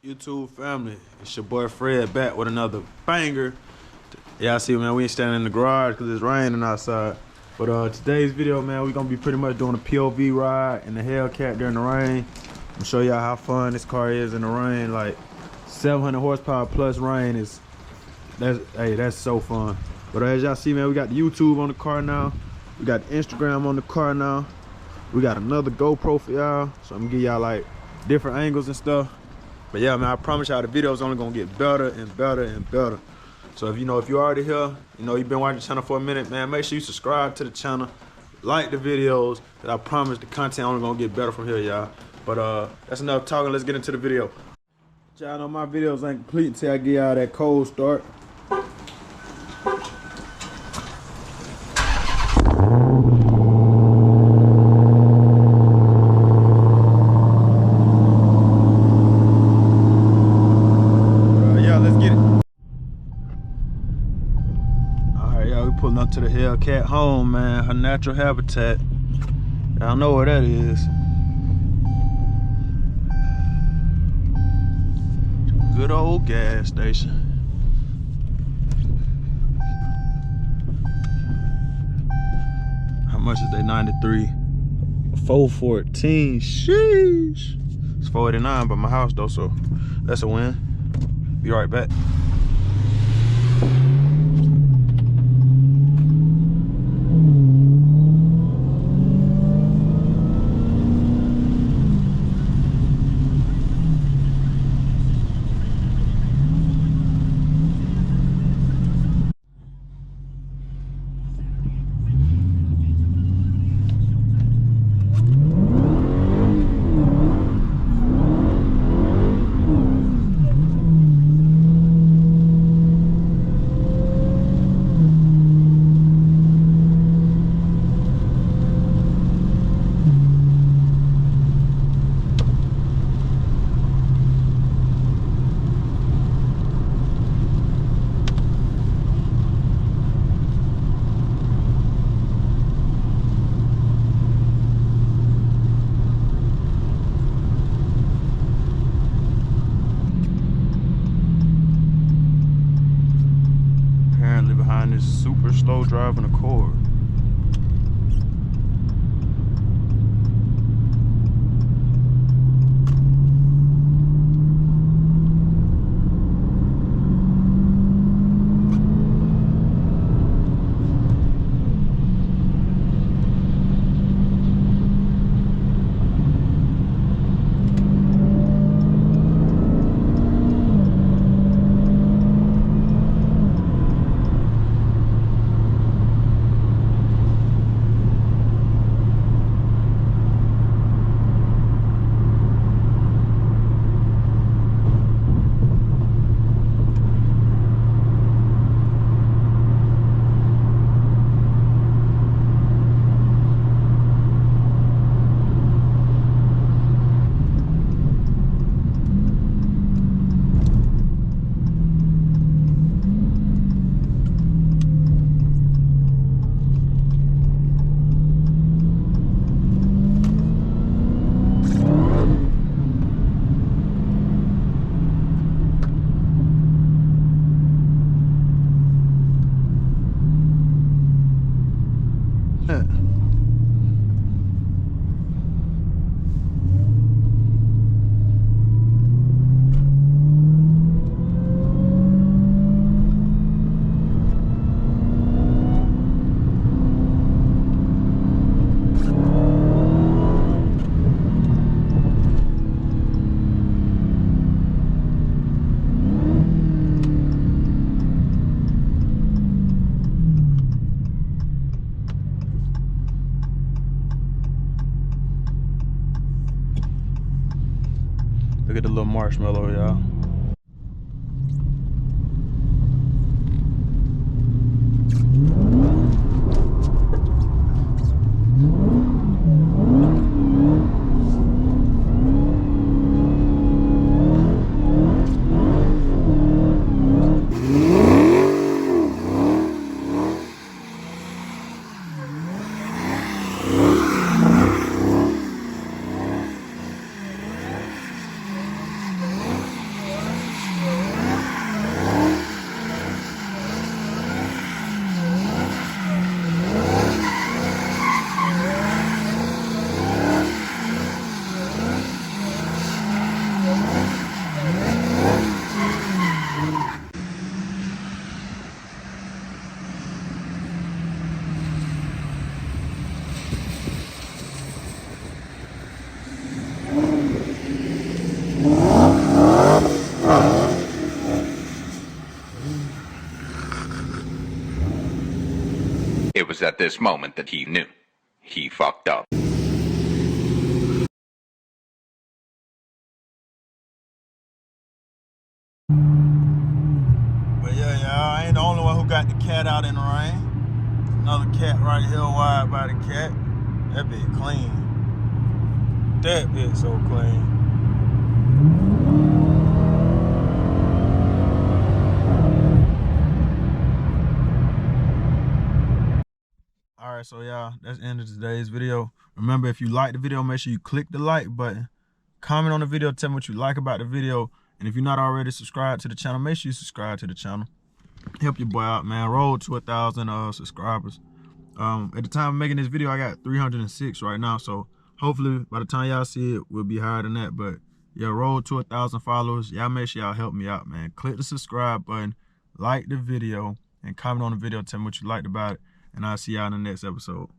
YouTube family, it's your boy Fred back with another banger. Y'all see, man, we ain't standing in the garage because it's raining outside. But today's video, man, we gonna be pretty much doing a POV ride in the Hellcat during the rain. I'm gonna show y'all how fun this car is in the rain. Like 700 horsepower plus rain that's so fun. But as y'all see, man, we got the YouTube on the car now. We got the Instagram on the car now. We got another GoPro for y'all, so I'm gonna give y'all like different angles and stuff. But yeah, man, I promise y'all the video's only gonna get better and better and better. So if you're already here, you've been watching the channel for a minute, man, make sure you subscribe to the channel, like the videos, and I promise the content only gonna get better from here, y'all. But that's enough talking, let's get into the video. Y'all know my videos ain't complete until I get y'all that cold start. Pulling up to the Hellcat home, man, her natural habitat. Y'all know where that is. Good old gas station. How much is they? 93. 414. Sheesh. It's 489 by my house though, so that's a win. Be right back. Behind this super slow driving Accord. Look at the little marshmallow, y'all. It was at this moment that he knew. He fucked up. But yeah, y'all, I ain't the only one who got the cat out in the rain. Another cat right here wide by the cat. That bit clean. That bit so clean. Alright, so y'all, that's the end of today's video. Remember, if you like the video, make sure you click the like button. Comment on the video, tell me what you like about the video. And if you're not already subscribed to the channel, make sure you subscribe to the channel. Help your boy out, man. Roll to 1,000 subscribers. At the time of making this video, I got 306 right now. So hopefully by the time y'all see it, we'll be higher than that. But yeah, roll to 1,000 followers. Y'all make sure y'all help me out, man. Click the subscribe button, like the video, and comment on the video, tell me what you liked about it. And I'll see y'all in the next episode.